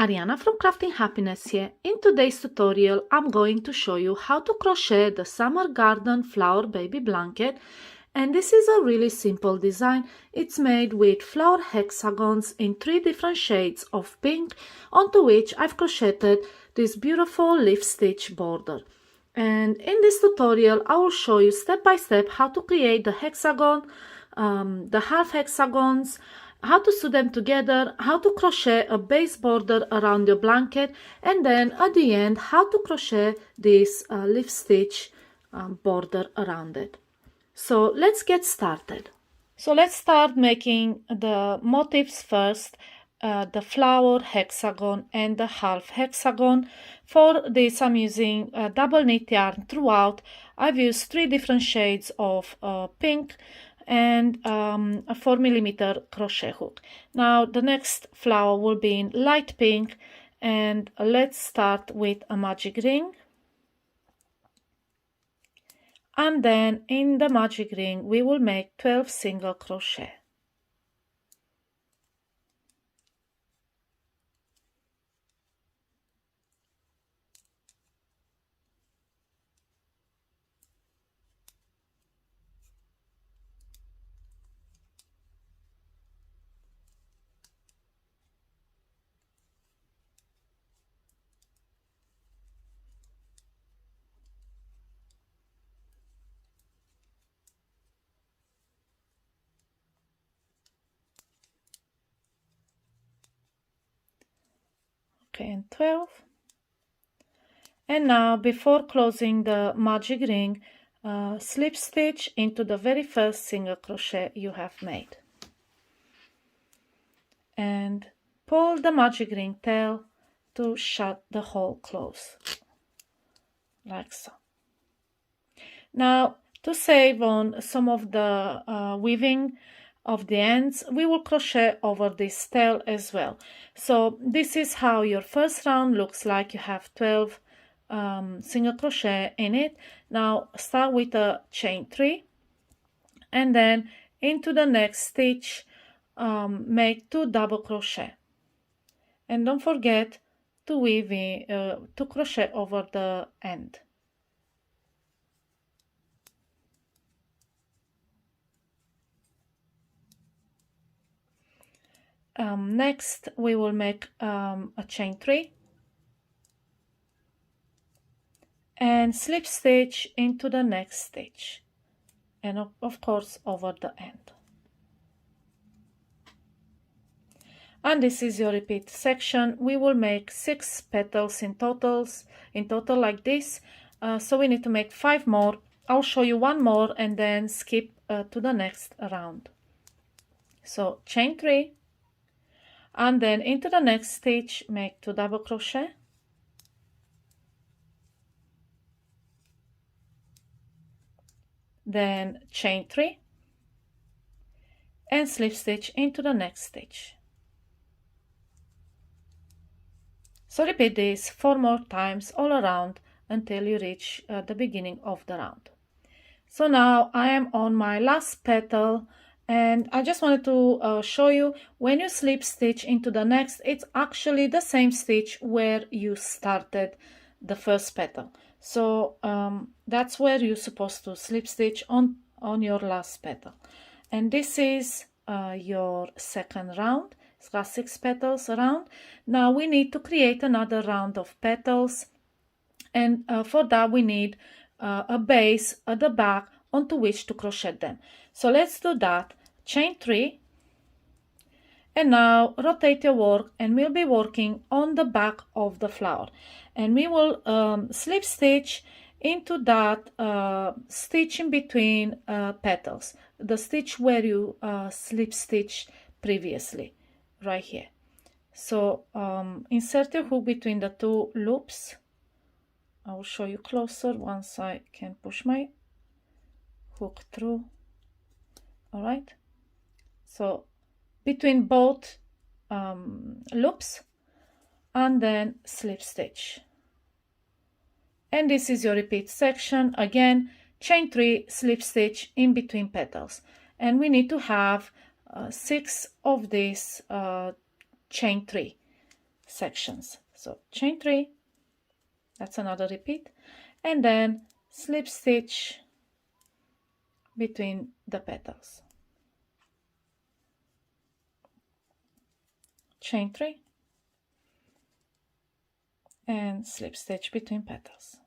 Ariana from Crafting Happiness here. In today's tutorial, I'm going to show you how to crochet the summer garden flower baby blanket. And this is a really simple design. It's made with flower hexagons in 3 different shades of pink, onto which I've crocheted this beautiful leaf stitch border. And in this tutorial, I will show you step by step how to create the hexagon, the half hexagons, how to sew them together, how to crochet a base border around your blanket, and then at the end how to crochet this leaf stitch border around it. So let's get started. So let's start making the motifs first, the flower hexagon and the half hexagon. For this I'm using double knit yarn throughout. I've used 3 different shades of pink and a 4mm crochet hook. Now the next flower will be in light pink, and let's start with a magic ring, and then in the magic ring we will make 12 single crochet. Okay, and 12. And now, before closing the magic ring, slip stitch into the very first single crochet you have made, and pull the magic ring tail to shut the hole close, like so. Now, to save on some of the weaving of the ends, we will crochet over this tail as well. So this is how your first round looks like. You have 12 single crochet in it. Now start with a chain 3, and then into the next stitch make 2 double crochet, and don't forget to weave to crochet over the end. Next we will make a chain 3 and slip stitch into the next stitch, and of course over the end. And this is your repeat section. We will make 6 petals in total like this. So we need to make 5 more. I'll show you 1 more and then skip to the next round. So chain 3, and then into the next stitch make 2 double crochet, then chain 3 and slip stitch into the next stitch. So repeat this 4 more times all around until you reach the beginning of the round. So now I am on my last petal, and I just wanted to show you, when you slip stitch into the next, it's actually the same stitch where you started the first petal. So that's where you're supposed to slip stitch on your last petal. And this is your second round. It's got 6 petals around. Now we need to create another round of petals, and for that we need a base at the back onto which to crochet them. So let's do that. Chain 3, and now rotate your work, and we'll be working on the back of the flower, and we will slip stitch into that stitch in between petals, the stitch where you slip stitch previously, right here. So insert your hook between the 2 loops. I will show you closer once I can push my hook through. All right, so between both loops, and then slip stitch. And this is your repeat section. Again, chain 3, slip stitch in between petals, and we need to have 6 of these chain 3. sections. So chain 3, that's another repeat, and then slip stitch between the petals. Chain 3 and slip stitch between petals.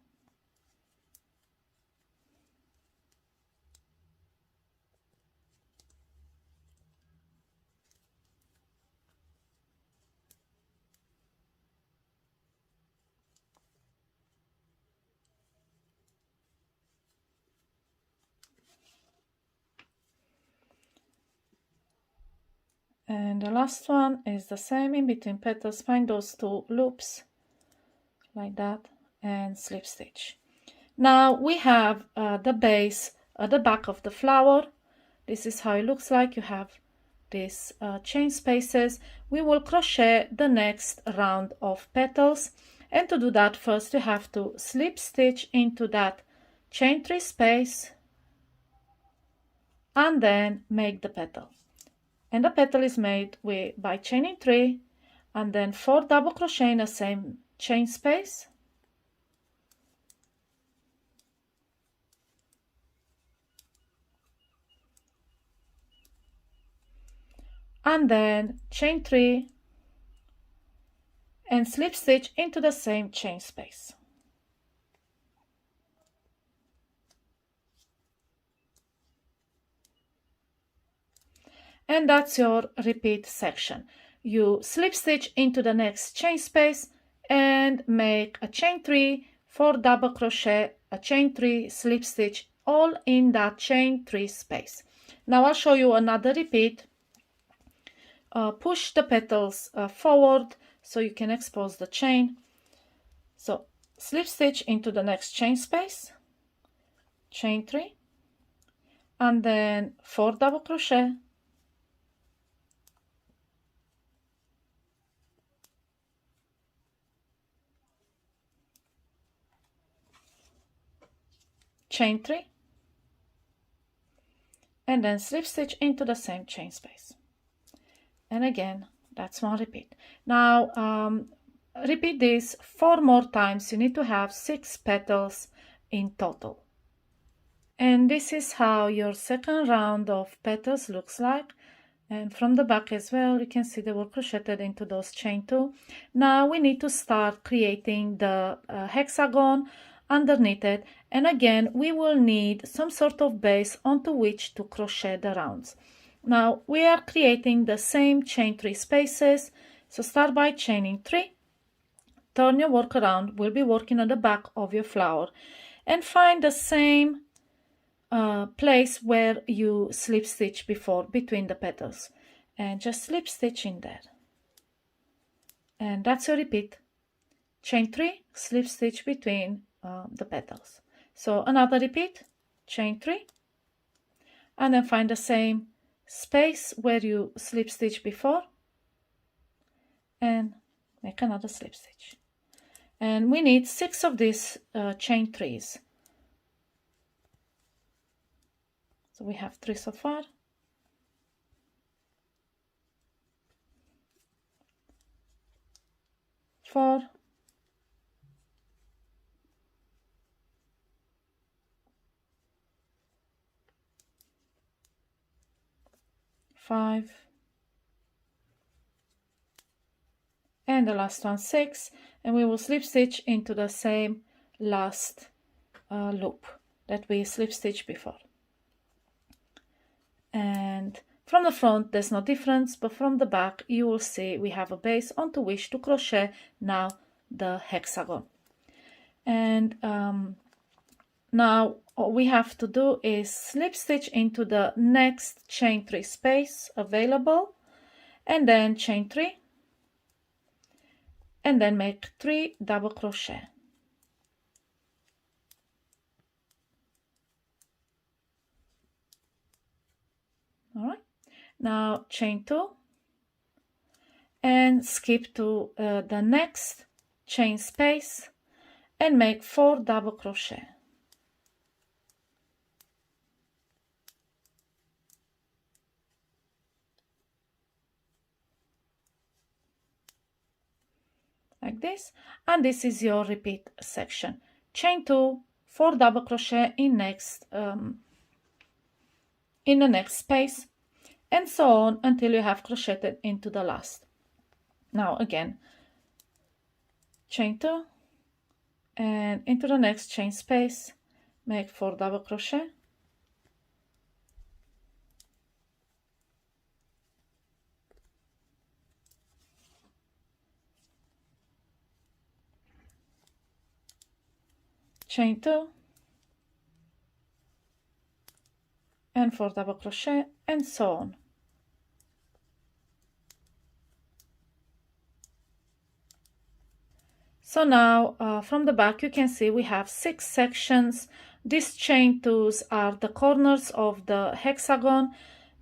And the last one is the same, in between petals, find those 2 loops like that and slip stitch. Now we have the base at the back of the flower. This is how it looks like. You have these chain spaces. We will crochet the next round of petals, and to do that, first you have to slip stitch into that chain 3 space and then make the petal. And the petal is made by chaining 3 and then 4 double crochet in the same chain space, and then chain 3 and slip stitch into the same chain space. And that's your repeat section. You slip stitch into the next chain space and make a chain 3, 4 double crochet, a chain 3, slip stitch, all in that chain 3 space. Now I'll show you another repeat. Push the petals forward so you can expose the chain. So slip stitch into the next chain space, chain 3, and then 4 double crochet, chain 3, and then slip stitch into the same chain space. And again, that's one repeat. Now repeat this 4 more times. You need to have 6 petals in total. And this is how your second round of petals looks like. And from the back as well, you can see they were crocheted into those chain 2. Now we need to start creating the hexagon underneath it, and again we will need some sort of base onto which to crochet the rounds. Now we are creating the same chain 3 spaces, so start by chaining 3, turn your work around, we'll be working on the back of your flower, and find the same place where you slip stitch before between the petals, and just slip stitch in there. And that's your repeat. Chain 3, slip stitch between the petals. So another repeat, chain 3, and then find the same space where you slip stitch before and make another slip stitch. And we need 6 of these chain 3s. So we have 3 so far. 4, 5, and the last one 6, and we will slip stitch into the same last loop that we slip stitched before. And from the front there's no difference, but from the back you will see we have a base onto which to crochet now the hexagon. And now all we have to do is slip stitch into the next chain 3 space available, and then chain 3, and then make 3 double crochet. All right, now chain 2 and skip to the next chain space and make 4 double crochet. like this, and this is your repeat section. Chain 2, 4 double crochet in the next space, and so on until you have crocheted into the last. Now again, chain 2, and into the next chain space, make 4 double crochet, chain 2, and 4 double crochet, and so on. So now from the back you can see we have 6 sections. These chain 2s are the corners of the hexagon.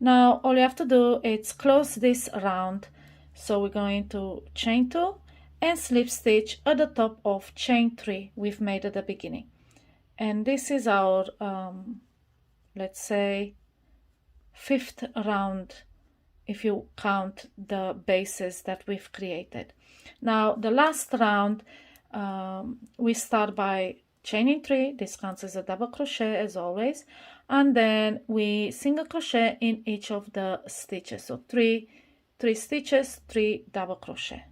Now all you have to do is close this round. So we're going to chain 2 and slip stitch at the top of chain 3 we've made at the beginning. And this is our let's say 5th round if you count the bases that we've created. Now the last round we start by chaining 3. This counts as a double crochet as always, and then we single crochet in each of the stitches. So 3 stitches, 3 double crochet.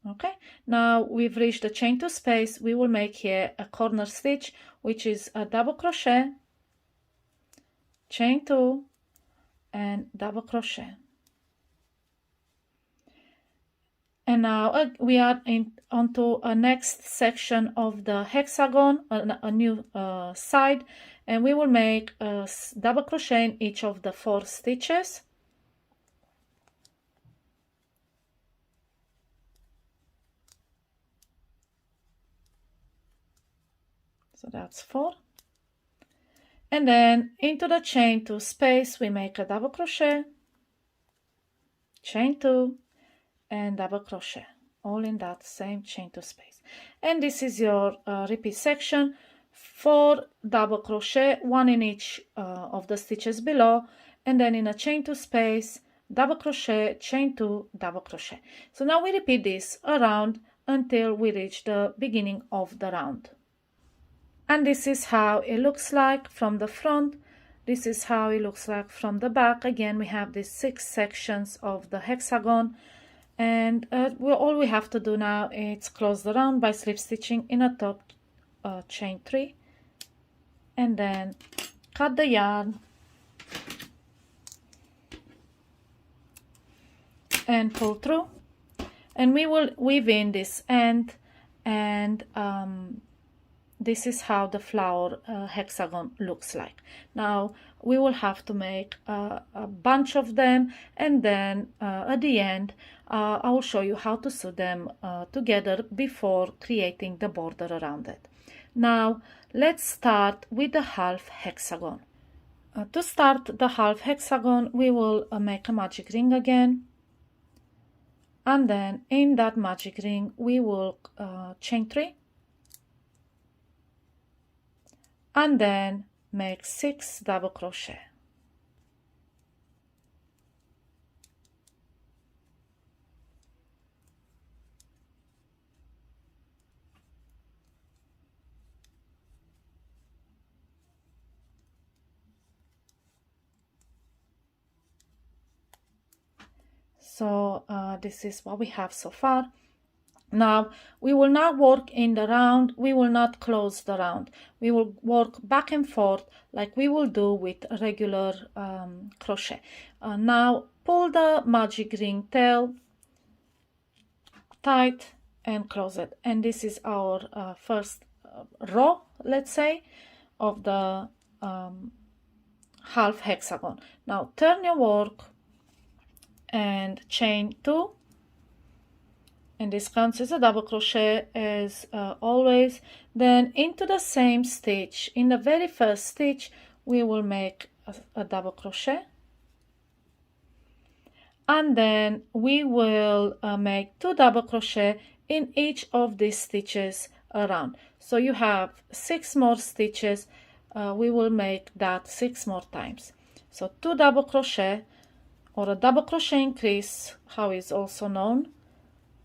Okay, now we've reached the chain 2 space. We will make here a corner stitch, which is a double crochet, chain 2, and double crochet. And now we are onto a next section of the hexagon, a new side, and we will make a double crochet in each of the 4 stitches. So that's 4. And then into the chain 2 space, we make a double crochet, chain 2, and double crochet, all in that same chain 2 space. And this is your repeat section. 4 double crochet, 1 in each of the stitches below, and then in a chain 2 space, double crochet, chain 2, double crochet. So now we repeat this around until we reach the beginning of the round. And this is how it looks like from the front. This is how it looks like from the back. Again, we have these 6 sections of the hexagon, and all we have to do now is close the round by slip stitching in a top chain 3, and then cut the yarn and pull through, and we will weave in this end, and this is how the flower hexagon looks like. Now we will have to make a bunch of them, and then at the end I will show you how to sew them together before creating the border around it. Now let's start with the half hexagon. To start the half hexagon, we will make a magic ring again, and then in that magic ring we will chain 3, and then make 6 double crochet. So this is what we have so far. Now we will not work in the round, we will not close the round. We will work back and forth like we will do with regular crochet. Now pull the magic ring tail tight and close it. And this is our first row, let's say, of the half hexagon. Now turn your work and chain 2. And this counts as a double crochet as always. Then into the same stitch, in the very first stitch, we will make a double crochet, and then we will make 2 double crochet in each of these stitches around. So you have 6 more stitches we will make that 6 more times. So 2 double crochet, or a double crochet increase, how is also known,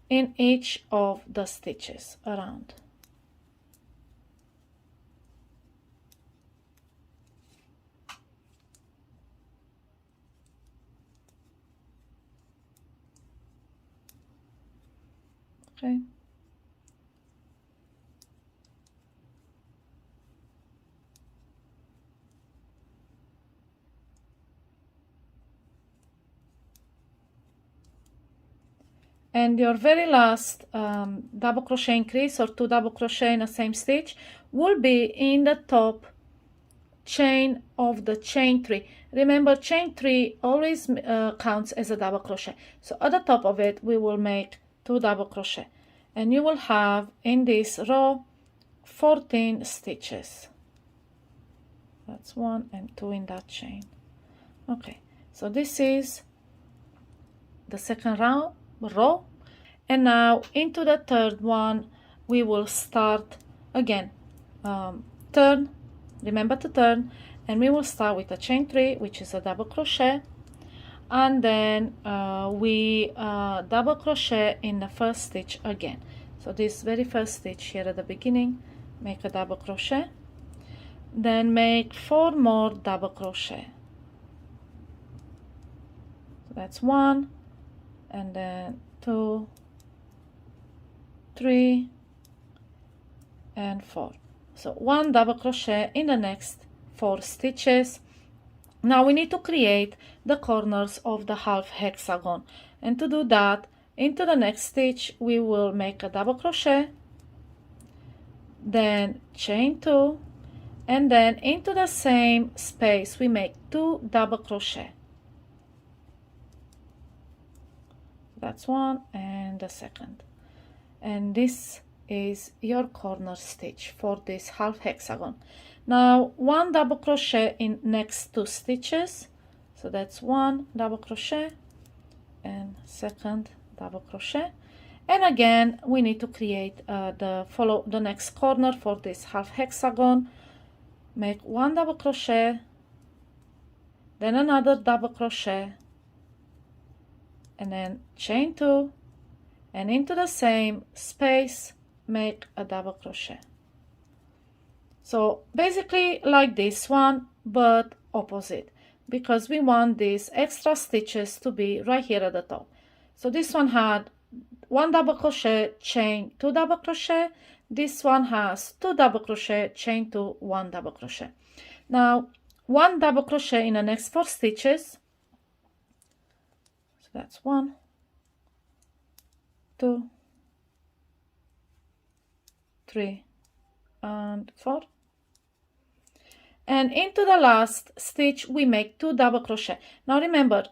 in each of the stitches around. Okay. And your very last double crochet increase, or 2 double crochet in the same stitch, will be in the top chain of the chain 3. Remember, chain 3 always counts as a double crochet. So at the top of it, we will make 2 double crochet, and you will have in this row 14 stitches. That's 1 and 2 in that chain. Okay, so this is the second row, and now into the third one we will start again. Turn, remember to turn, and we will start with a chain 3, which is a double crochet, and then we double crochet in the first stitch again. So this very first stitch here at the beginning, make a double crochet, then make 4 more double crochet. So that's 1, and then 2, 3, and 4. So 1 double crochet in the next 4 stitches. Now we need to create the corners of the half hexagon, and to do that, into the next stitch we will make a double crochet, then chain 2, and then into the same space we make 2 double crochet. That's 1 and the second, and this is your corner stitch for this half hexagon. Now 1 double crochet in next 2 stitches, so that's 1 double crochet and second double crochet, and again we need to create the next corner for this half hexagon. Make 1 double crochet, then another double crochet, and then chain 2, and into the same space make a double crochet. So basically like this one, but opposite, because we want these extra stitches to be right here at the top. So this one had 1 double crochet, chain 2 double crochet. This one has 2 double crochet, chain 2, 1 double crochet. Now 1 double crochet in the next 4 stitches. So that's 1, 2, 3, and 4. And into the last stitch we make 2 double crochet. Now remember,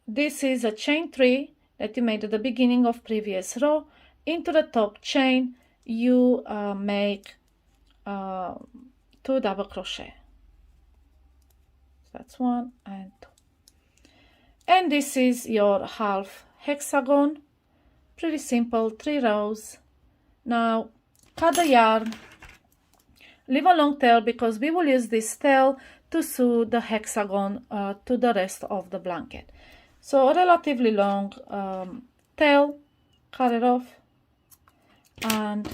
this is a chain 3 that you made at the beginning of previous row. Into the top chain you make 2 double crochet. So that's 1 and 2, and this is your half hexagon. Pretty simple, 3 rows. Now cut the yarn, leave a long tail because we will use this tail to sew the hexagon to the rest of the blanket. So a relatively long tail, cut it off, and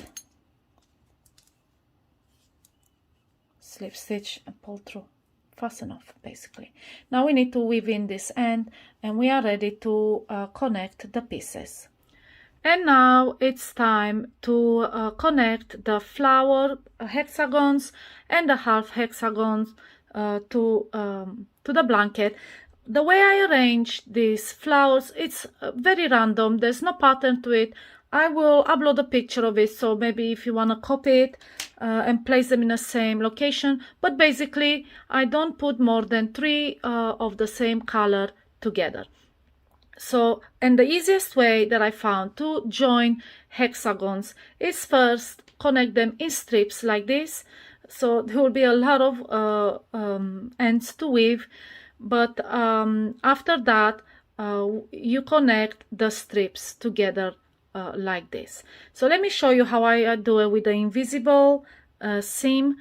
slip stitch and pull through, fasten off basically. Now we need to weave in this end, and we are ready to connect the pieces. And now it's time to connect the flower hexagons and the half hexagons to the blanket. The way I arrange these flowers, it's very random. There's no pattern to it. I will upload a picture of it, so maybe if you want to copy it and place them in the same location. But basically, I don't put more than 3 of the same color together. So, and the easiest way that I found to join hexagons is first connect them in strips like this. So there will be a lot of ends to weave, but after that you connect the strips together like this. So let me show you how I do it with the invisible seam.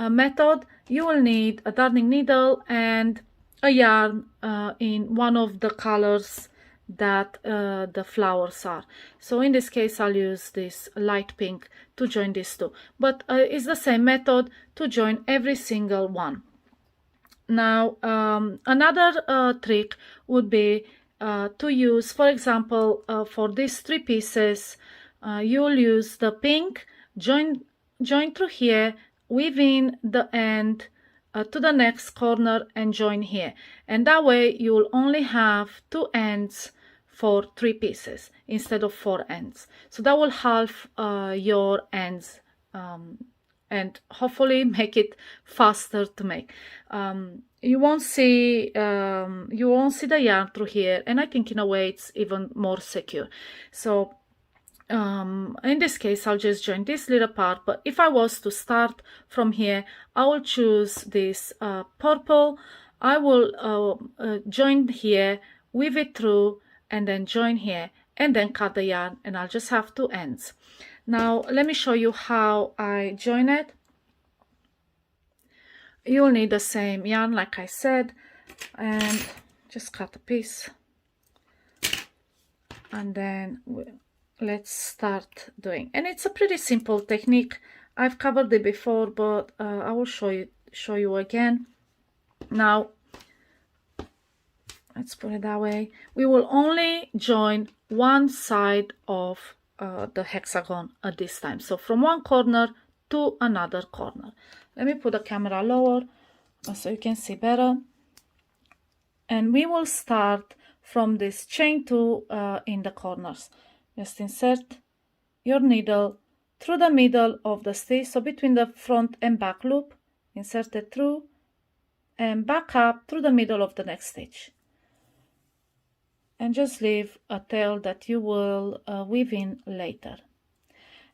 method, you will need a darning needle and a yarn in one of the colors that the flowers are. So in this case I'll use this light pink to join these two, but it's the same method to join every single one. Now another trick would be to use, for example, for these 3 pieces, you'll use the pink, join through here, weave in the end to the next corner and join here, and that way you'll only have 2 ends for 3 pieces instead of 4 ends. So that will halve your ends and hopefully make it faster to make. You won't see the yarn through here, and I think in a way it's even more secure. So in this case I'll just join this little part, but if I was to start from here, I will choose this purple. I will join here, weave it through, and then join here, and then cut the yarn, and I'll just have 2 ends. Now let me show you how I join it. You'll need the same yarn like I said, and just cut a piece, and then let's start doing. And it's a pretty simple technique. I've covered it before, but I will show you again. Now let's put it that way. We will only join one side of the hexagon at this time, so from one corner to another corner. Let me put the camera lower so you can see better. And we will start from this chain 2 in the corners. Just insert your needle through the middle of the stitch, so between the front and back loop, insert it through and back up through the middle of the next stitch, and just leave a tail that you will weave in later.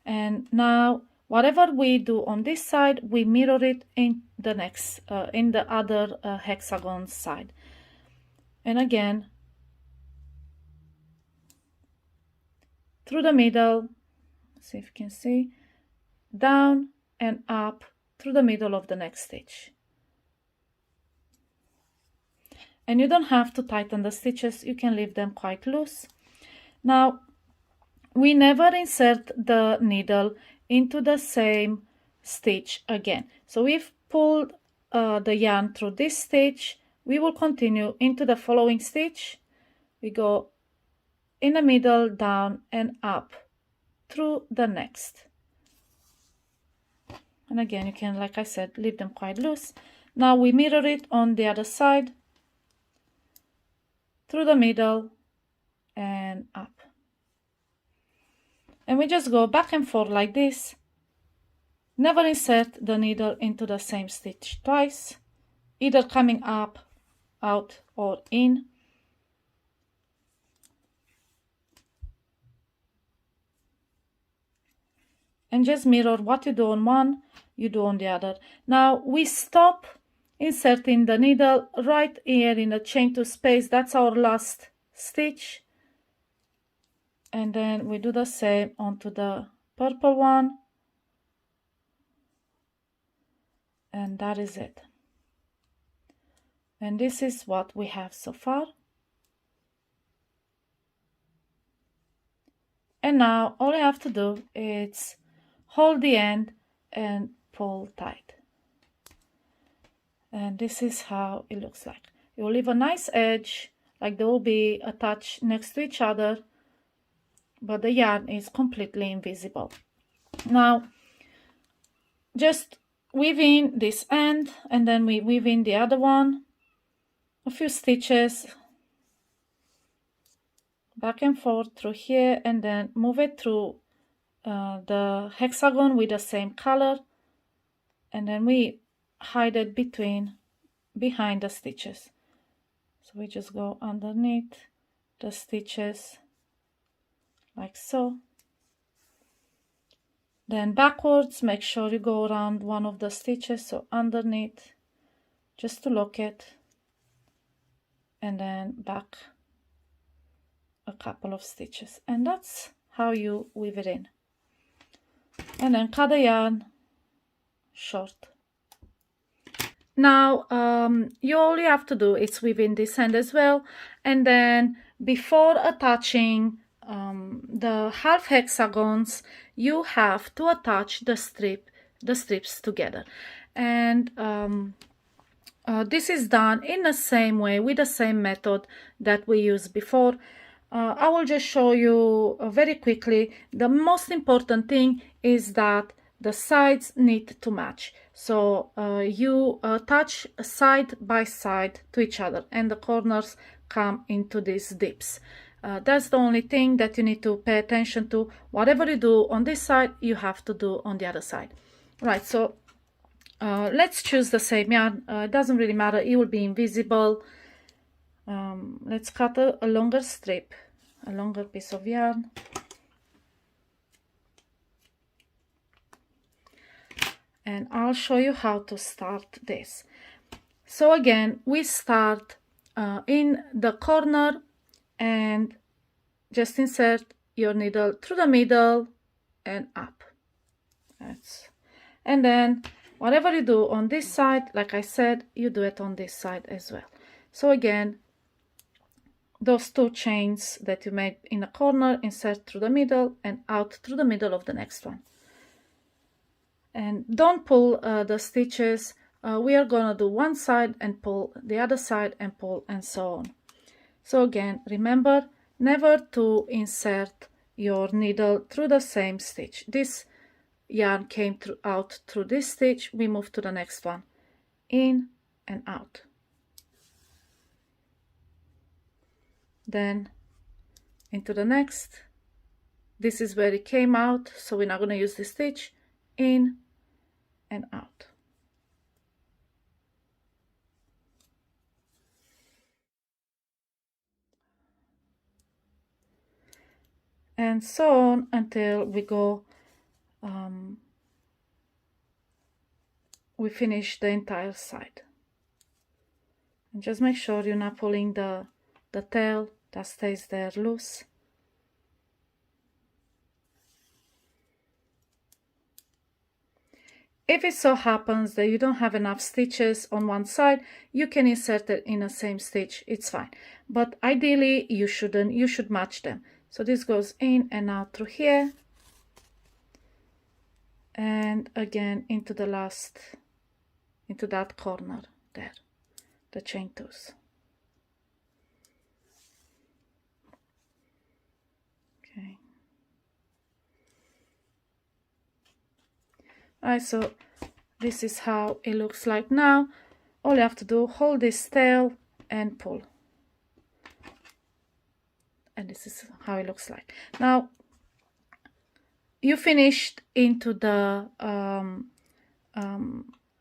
And now whatever we do on this side, we mirror it in the next in the other hexagon side. And again, through the middle, see if you can see, down and up through the middle of the next stitch. And you don't have to tighten the stitches, you can leave them quite loose. Now, we never insert the needle into the same stitch again. So we've pulled the yarn through this stitch, we will continue into the following stitch. We go in the middle, down and up through the next. And again, you can, like I said, leave them quite loose. Now we mirror it on the other side, through the middle and up. And we just go back and forth like this. Never insert the needle into the same stitch twice, either coming up, out or in. And just mirror what you do on one, you do on the other. Now we stop inserting the needle right here in the chain 2 space. That's our last stitch. And then we do the same onto the purple one. And that is it. And this is what we have so far. And now all I have to do is hold the end and pull tight. And this is how it looks like. You will leave a nice edge, like they will be attached next to each other, but the yarn is completely invisible. Now, just weave in this end, and then we weave in the other one, a few stitches, back and forth through here, and then move it through the hexagon with the same color, and then we hide it behind the stitches. So we just go underneath the stitches like so. Then backwards, make sure you go around one of the stitches, so underneath, just to lock it, and then back a couple of stitches, and that's how you weave it in. And then cut the yarn short. Now all you have to do is weave in this end as well, and then before attaching the half hexagons, you have to attach the strips together. And this is done in the same way, with the same method that we used before. I will just show you very quickly. The most important thing is that the sides need to match. So you attach side by side to each other, and the corners come into these dips. That's the only thing that you need to pay attention to. Whatever you do on this side, you have to do on the other side. Right, so let's choose the same yarn. It doesn't really matter, it will be invisible. Let's cut a longer strip, a longer piece of yarn. And I'll show you how to start this. So again, we start in the corner and just insert your needle through the middle and up. And then whatever you do on this side, like I said, you do it on this side as well. So again, those 2 chains that you made in the corner, insert through the middle and out through the middle of the next one. And don't pull the stitches. We are gonna do one side and pull the other side and pull, and so on. So again, remember never to insert your needle through the same stitch. This yarn came out through this stitch, we move to the next one, in and out. Then into the next. This is where it came out, so we're not going to use this stitch. In and out. And so on until we go, we finish the entire side. And just make sure you're not pulling the tail, that stays there loose. If it so happens that you don't have enough stitches on one side, you can insert it in the same stitch, it's fine. But ideally you shouldn't, you should match them. So this goes in and out through here. And again into the last, into that corner there, the chain 2s. Okay. Alright, so this is how it looks like now. All you have to do, hold this tail and pull. And this is how it looks like. Now, you finished into the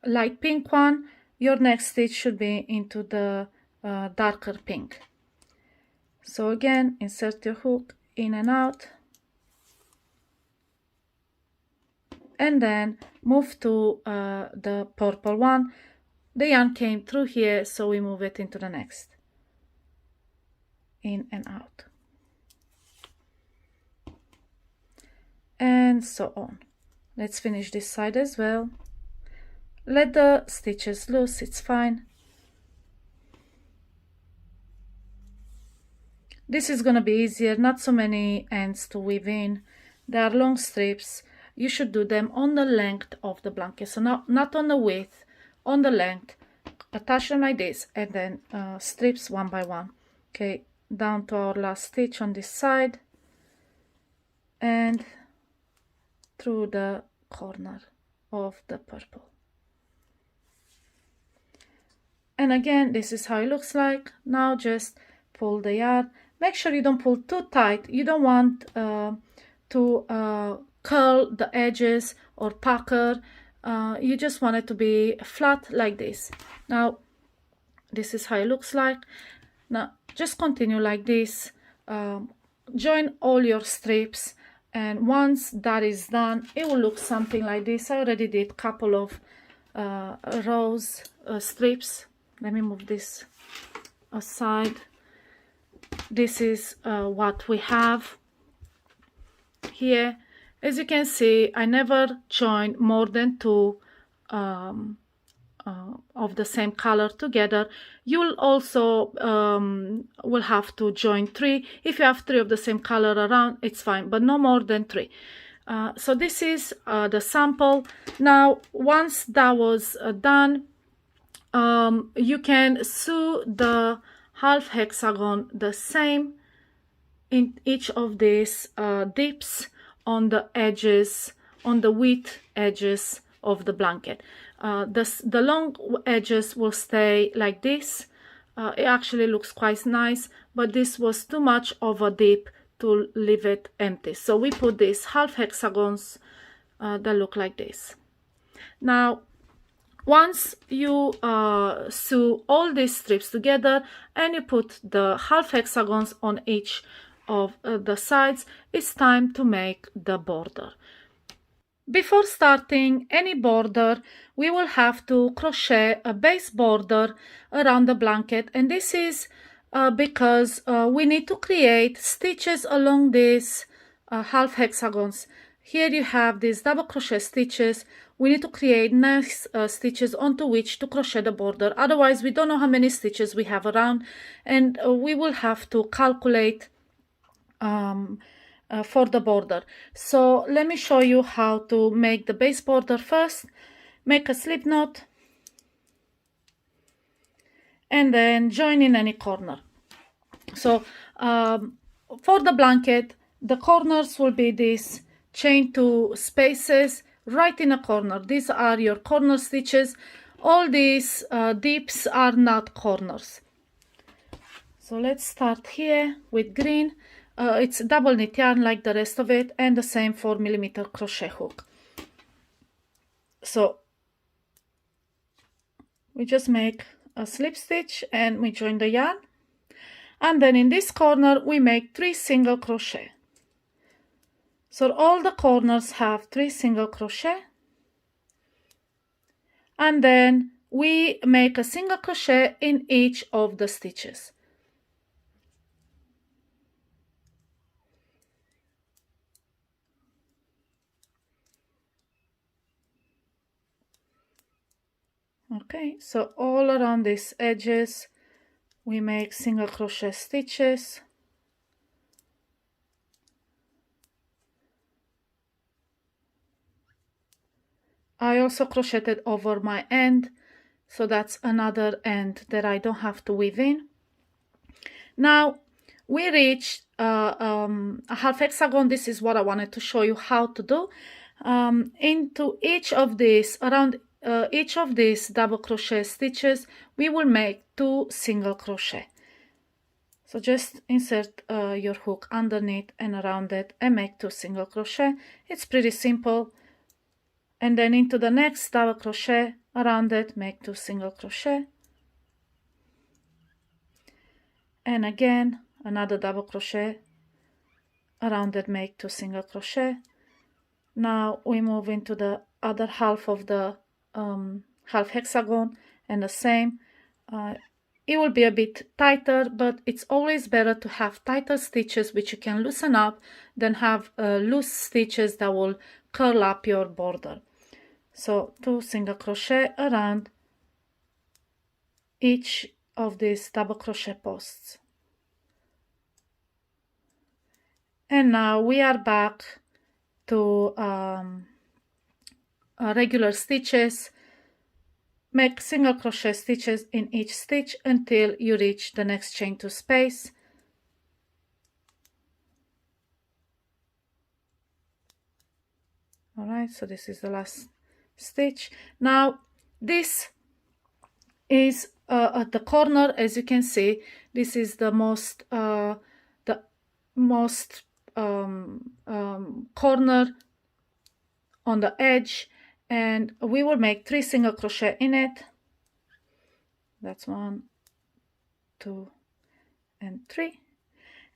light pink one. Your next stitch should be into the darker pink. So again, insert your hook in and out. And then move to the purple one. The yarn came through here, so we move it into the next. In and out. And so on. Let's finish this side as well. Let the stitches loose, it's fine. This is gonna be easier, not so many ends to weave in. They are long strips. You should do them on the length of the blanket, so not on the width, on the length. Attach them like this, and then strips one by one. Okay, down to our last stitch on this side, and through the corner of the purple. And again, this is how it looks like. Now just pull the yarn. Make sure you don't pull too tight. You don't want to curl the edges or pucker. You just want it to be flat like this. Now this is how it looks like. Now just continue like this. Join all your strips, and once that is done, it will look something like this. I already did a couple of rows, strips. Let me move this aside. This is what we have here. As you can see, I never join more than two of the same color together. You'll also will have to join 3. If you have 3 of the same color around, it's fine, but no more than 3. So this is the sample. Now once that was done, you can sew the half hexagon the same in each of these dips on the edges, on the width edges of the blanket. The long edges will stay like this. It actually looks quite nice, but this was too much of a dip to leave it empty. So we put these half hexagons that look like this. Now, once you sew all these strips together and you put the half hexagons on each of the sides, it's time to make the border. Before starting any border, we will have to crochet a base border around the blanket, and this is because we need to create stitches along these half hexagons. Here you have these double crochet stitches. We need to create nice stitches onto which to crochet the border. Otherwise, we don't know how many stitches we have around, and we will have to calculate for the border. So let me show you how to make the base border first. Make a slip knot and then join in any corner. So for the blanket, the corners will be this chain 2 spaces right in a corner. These are your corner stitches. All these dips are not corners. So let's start here with green. It's double knit yarn like the rest of it, and the same 4mm crochet hook. So we just make a slip stitch and we join the yarn, and then in this corner we make 3 single crochet. So all the corners have 3 single crochet, and then we make a single crochet in each of the stitches. Okay, so all around these edges we make single crochet stitches. I also crocheted over my end, so that's another end that I don't have to weave in. Now we reached a half hexagon. This is what I wanted to show you how to do. Into each of these, around each of these double crochet stitches, we will make 2 single crochet. So just insert your hook underneath and around it and make 2 single crochet. It's pretty simple. And then into the next double crochet, around it, make 2 single crochet. And again, another double crochet, around it, make 2 single crochet. Now we move into the other half of the half hexagon, and the same. It will be a bit tighter, but it's always better to have tighter stitches which you can loosen up than have loose stitches that will curl up your border. So 2 single crochet around each of these double crochet posts. And now we are back to regular stitches. Make single crochet stitches in each stitch until you reach the next chain 2 space. Alright, so this is the last stitch. Now this is at the corner, as you can see, this is the most corner on the edge, and we will make 3 single crochet in it. That's 1, 2, and 3.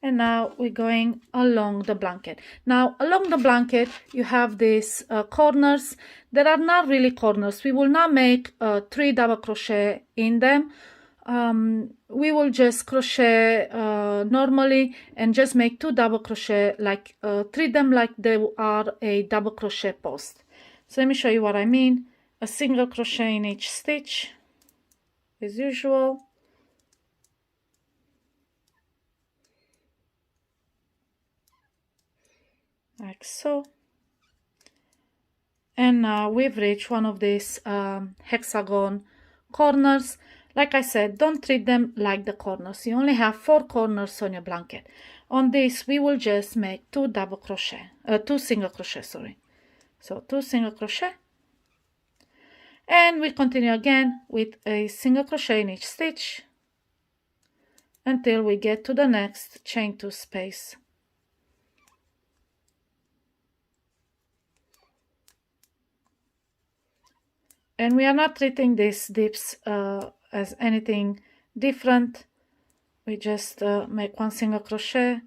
And now we're going along the blanket. Now along the blanket you have these corners that are not really corners. We will not make 3 double crochet in them. We will just crochet normally and just make 2 double crochet, like treat them like they are a double crochet post. So let me show you what I mean. a single crochet in each stitch as usual. Like so. And now we've reached one of these hexagon corners. Like I said, don't treat them like the corners. You only have 4 corners on your blanket. On this, we will just make 2 single crochet, sorry. So 2 single crochet. And we continue again with a single crochet in each stitch until we get to the next chain 2 space. And we are not treating these dips as anything different. We just make 1 single crochet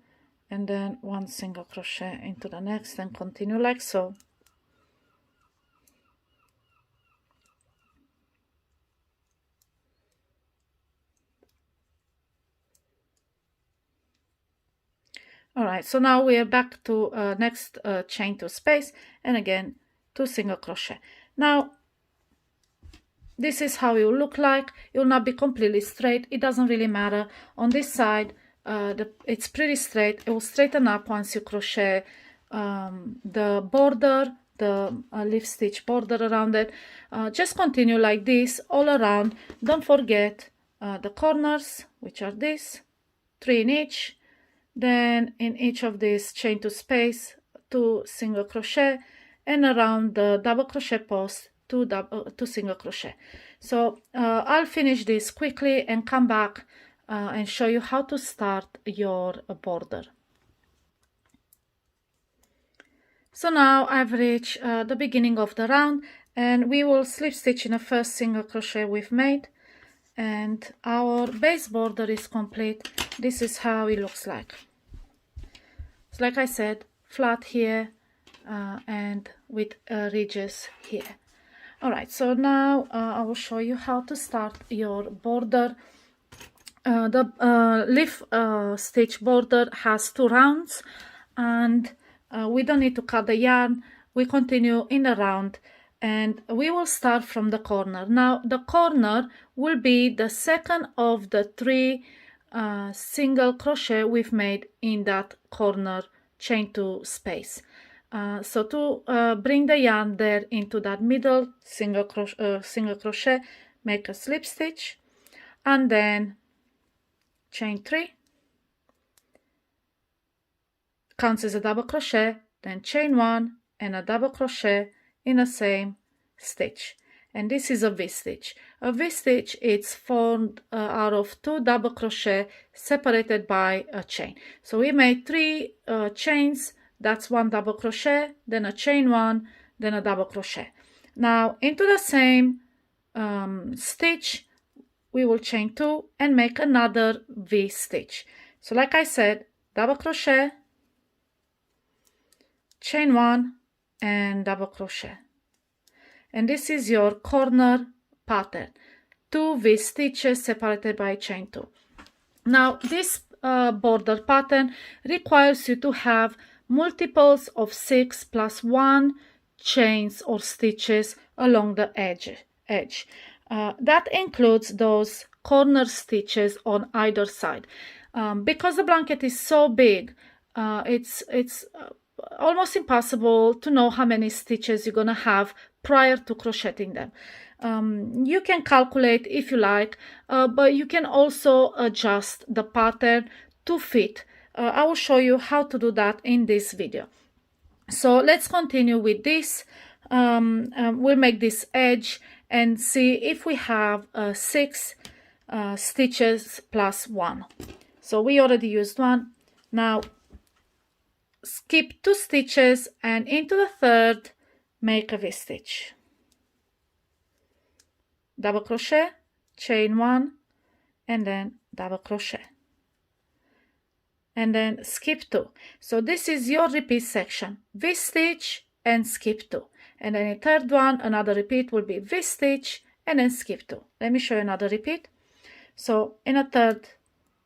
and then 1 single crochet into the next and continue like so. All right, so now we are back to next chain 2 space, and again 2 single crochet. Now this is how it will look like. It will not be completely straight. It doesn't really matter. On this side, it's pretty straight. It will straighten up once you crochet the border, the leaf stitch border around it. Just continue like this all around. Don't forget the corners, which are these, 3 in each. Then in each of these chain 2 space, 2 single crochet, and around the double crochet post, 2 single crochet. So I'll finish this quickly and come back and show you how to start your border. So now I've reached the beginning of the round, and we will slip stitch in the first single crochet we've made, and our base border is complete. This is how it looks like. So like I said, flat here and with ridges here. All right, so now I will show you how to start your border. The leaf stitch border has 2 rounds, and we don't need to cut the yarn. We continue in the round, and we will start from the corner. Now the corner will be the second of the 3 single crochet we've made in that corner chain 2 space. So to bring the yarn there into that middle single crochet, make a slip stitch, and then chain 3, counts as a double crochet, then chain 1 and a double crochet in the same stitch. And this is a V-stitch. A V-stitch is formed out of 2 double crochet separated by a chain. So we made 3 chains. That's 1 double crochet, then a chain 1, then a double crochet. Now into the same stitch, we will chain 2 and make another V-stitch. So like I said, double crochet, chain 1 and double crochet. And this is your corner pattern, 2 V-stitches separated by chain 2. Now this border pattern requires you to have multiples of 6 plus 1 chains or stitches along the edge. That includes those corner stitches on either side. Because the blanket is so big, it's almost impossible to know how many stitches you're gonna have prior to crocheting them. You can calculate if you like, but you can also adjust the pattern to fit. I will show you how to do that in this video. So let's continue with this. We'll make this edge and see if we have 6 stitches plus 1. So we already used 1. Now skip 2 stitches and into the 3rd make a V-stitch, double crochet, chain 1 and then double crochet, and then skip 2. So this is your repeat section, V-stitch and skip 2, and then in 3rd one another repeat will be V-stitch and then skip 2. Let me show you another repeat. So in a 3rd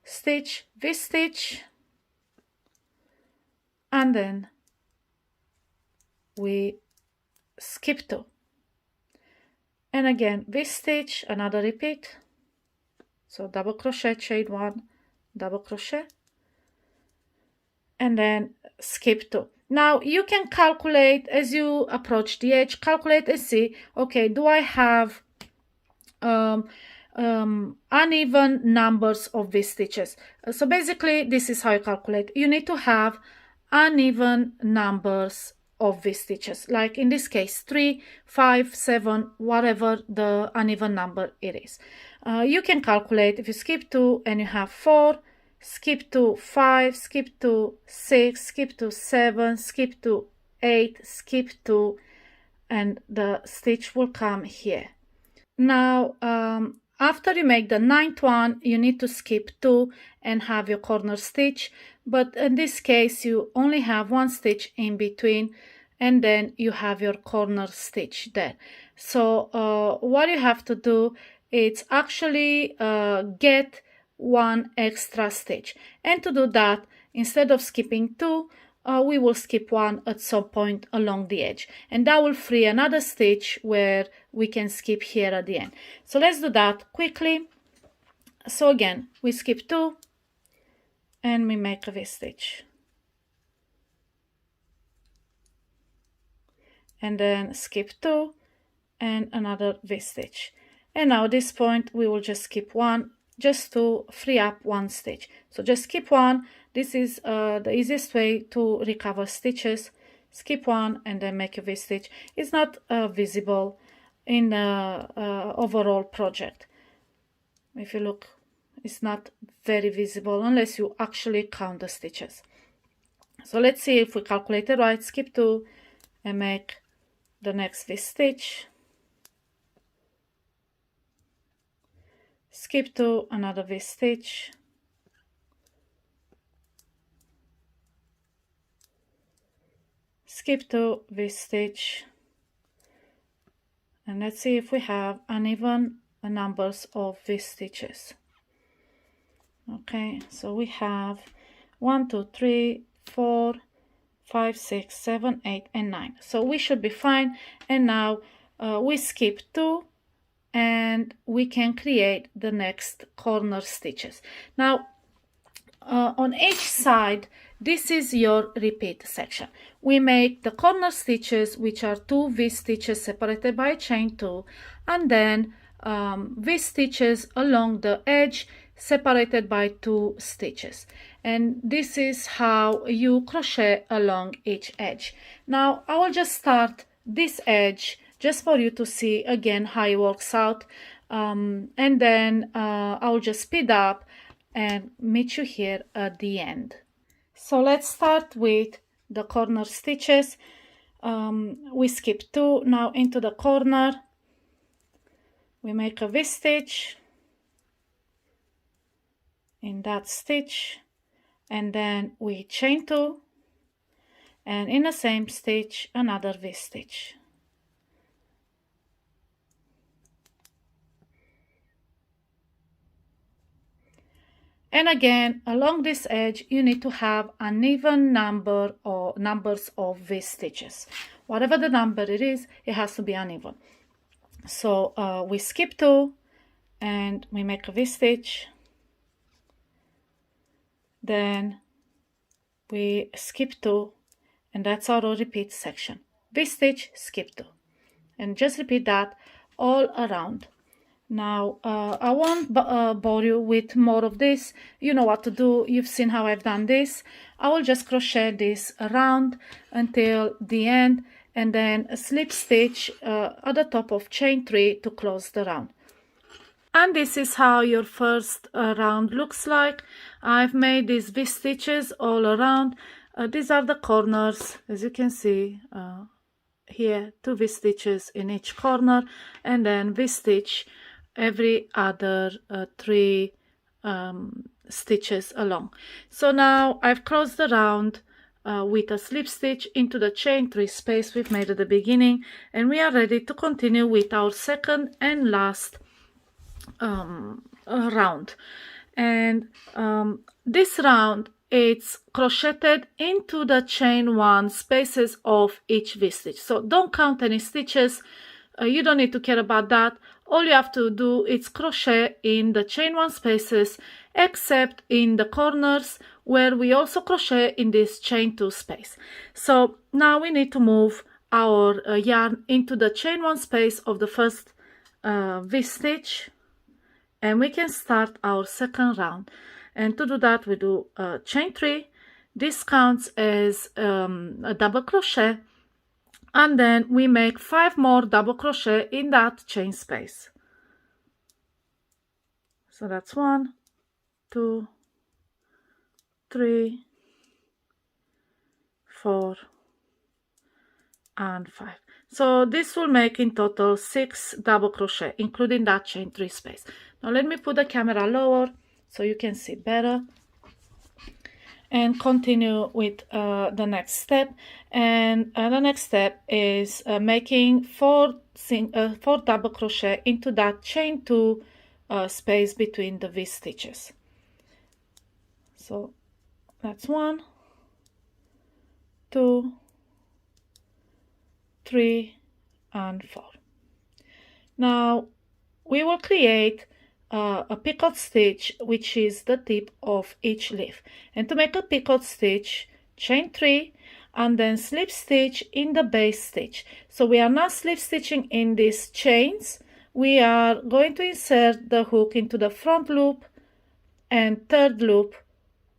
stitch, V-stitch, and then we skip 2. and again V-stitch, another repeat. So double crochet, chain 1, double crochet, and then skip 2. Now you can calculate as you approach the edge, calculate and see, okay, do I have uneven numbers of V-stitches? So basically this is how you calculate. You need to have uneven numbers of V-stitches, like in this case 3, 5, 7, whatever the uneven number it is. You can calculate if you skip 2 and you have 4, skip to 5, skip to 6, skip to 7, skip to 8, skip to, and the stitch will come here. Now after you make the 9th one, you need to skip 2 and have your corner stitch, but in this case you only have 1 stitch in between, and then you have your corner stitch there. So what you have to do is actually get 1 extra stitch, and to do that, instead of skipping 2, we will skip 1 at some point along the edge, and that will free another stitch where we can skip here at the end. So let's do that quickly. So again, we skip 2 and we make a V-stitch, and then skip 2 and another V-stitch, and now at this point we will just skip 1 just to free up 1 stitch. So just skip 1. This is the easiest way to recover stitches. Skip 1 and then make a V-stitch. It's not visible in the overall project. If you look, it's not very visible unless you actually count the stitches. So let's see if we calculate it right. Skip 2 and make the next V-stitch. Skip 2, another V-stitch, skip 2, V-stitch, and let's see if we have uneven numbers of V-stitches. Okay, so we have 1, 2, 3, 4, 5, 6, 7, 8, and 9. So we should be fine. And now we skip 2 and we can create the next corner stitches. Now on each side, this is your repeat section. We make the corner stitches, which are 2 V-stitches separated by a chain 2, and then V-stitches along the edge separated by 2 stitches. And this is how you crochet along each edge. Now I will just start this edge just for you to see again how it works out, and then I'll just speed up and meet you here at the end. So let's start with the corner stitches. We skip 2 now into the corner. We make a V-stitch in that stitch, and then we chain 2, and in the same stitch another V-stitch. And again, along this edge, you need to have an even number or numbers of V-stitches. Whatever the number it is, it has to be uneven. So we skip 2 and we make a V-stitch. Then we skip 2, and that's our repeat section. V-stitch, skip 2. And just repeat that all around. Now I won't bore you with more of this. You know what to do. You've seen how I've done this. I will just crochet this around until the end, and then a slip stitch at the top of chain 3 to close the round. And this is how your first round looks like. I've made these V-stitches all around. These are the corners, as you can see here, 2 V-stitches in each corner, and then V-stitch every other 3 stitches along. So now I've closed the round with a slip stitch into the chain 3 space we've made at the beginning, and we are ready to continue with our second and last round. And this round, it's crocheted into the chain 1 spaces of each V-stitch. So don't count any stitches. you don't need to care about that. All you have to do is crochet in the chain 1 spaces, except in the corners where we also crochet in this chain 2 space. So now we need to move our yarn into the chain 1 space of the first V-stitch, and we can start our second round. And to do that, we do chain 3. This counts as a double crochet, and then we make 5 more double crochet in that chain space. So that's 1, 2, 3, 4, and 5. So this will make in total 6 double crochet, including that chain 3 space. Now let me put the camera lower so you can see better, and continue with the next step. And the next step is making 4 double crochet into that chain 2 space between the V stitches. So that's 1, 2, 3, and 4. Now we will create a picot stitch, which is the tip of each leaf. And to make a picot stitch, chain 3 and then slip stitch in the base stitch. So we are not slip stitching in these chains. We are going to insert the hook into the front loop and third loop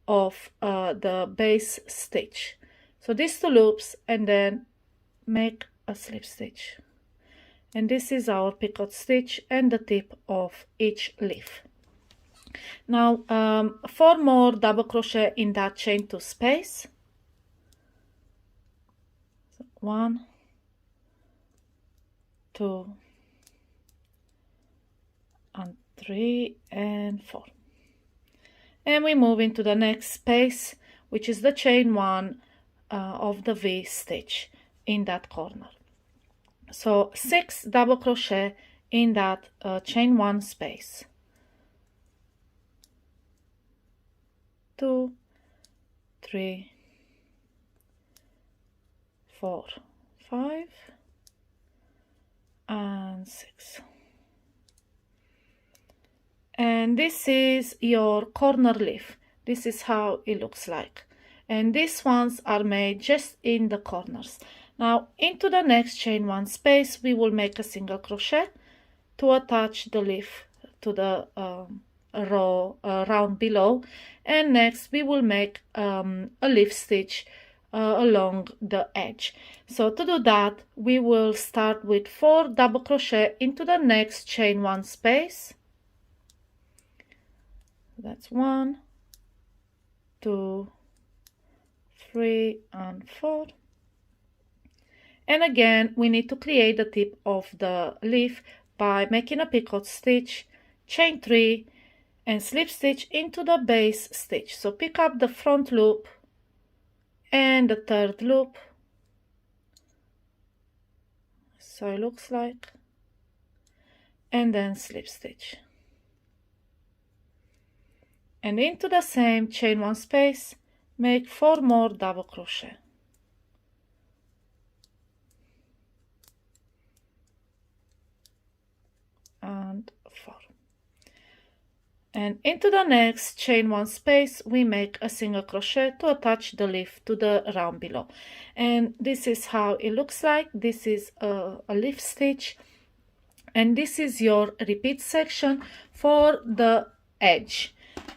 of the base stitch. So these 2 loops, and then make a slip stitch. And this is our picot stitch and the tip of each leaf. Now 4 more double crochet in that chain 2 space. So 1, 2, and 3, and 4. And we move into the next space, which is the chain 1 of the V stitch in that corner. So 6 double crochet in that chain 1 space. 2, 3, 4, 5, and 6. And this is your corner leaf. This is how it looks like. And these ones are made just in the corners. Now into the next chain 1 space, we will make a single crochet to attach the leaf to the round below, and next we will make a leaf stitch along the edge. So to do that, we will start with 4 double crochet into the next chain 1 space. That's 1, 2, 3, and 4. And again, we need to create the tip of the leaf by making a picot stitch, chain 3, and slip stitch into the base stitch. So pick up the front loop and the third loop. So it looks like. And then slip stitch. And into the same chain 1 space, make 4 more double crochet. And 4. And into the next chain 1 space, we make a single crochet to attach the leaf to the round below. And this is how it looks like. This is a leaf stitch, and this is your repeat section for the edge.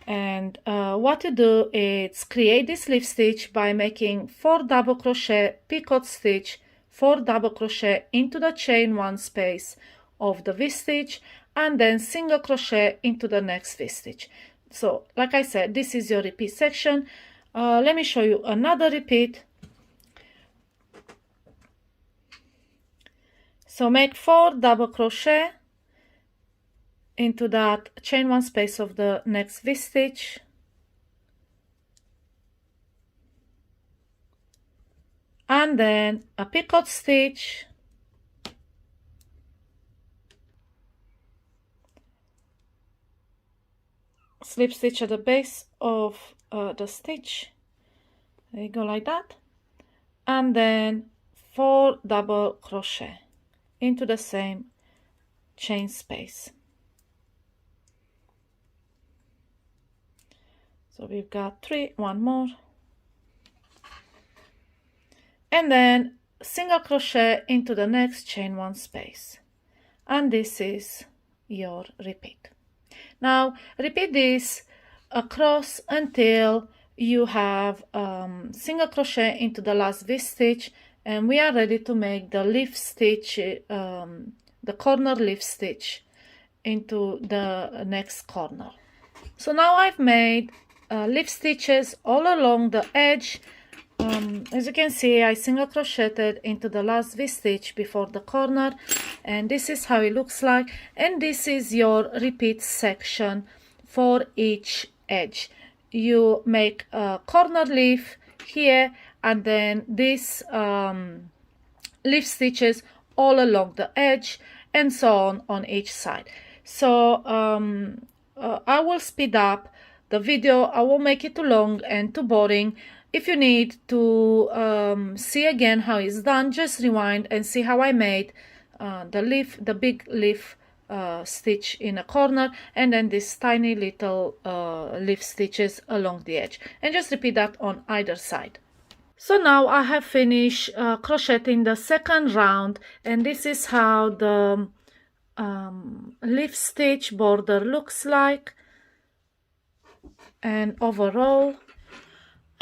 And what you do is create this leaf stitch by making 4 double crochet, picot stitch, 4 double crochet into the chain 1 space of the V stitch, and then single crochet into the next V stitch. So like I said, this is your repeat section. Let me show you another repeat. So make 4 double crochet into that chain 1 space of the next V stitch, and then a picot stitch, slip stitch at the base of the stitch. There you go, like that, and then 4 double crochet into the same chain space. So we've got 3, one more, and then single crochet into the next chain 1 space, and this is your repeat. Now repeat this across until you have single crochet into the last V-stitch, and we are ready to make the leaf stitch, the corner leaf stitch into the next corner. So now I've made leaf stitches all along the edge. As you can see, I single crocheted into the last V-stitch before the corner, and this is how it looks like, and this is your repeat section for each edge. You make a corner leaf here, and then these leaf stitches all along the edge, and so on each side. So I will speed up the video. I won't make it too long and too boring. If you need to see again how it's done, just rewind and see how I made the big leaf stitch in a corner, and then these tiny little leaf stitches along the edge, and just repeat that on either side. So now I have finished crocheting the second round, and this is how the leaf stitch border looks like, and overall.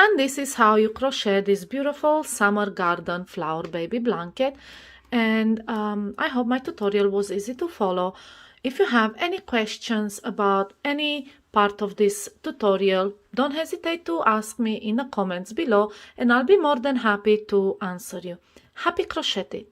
And this is how you crochet this beautiful summer garden flower baby blanket. And I hope my tutorial was easy to follow. If you have any questions about any part of this tutorial, don't hesitate to ask me in the comments below, and I'll be more than happy to answer you. Happy crocheting!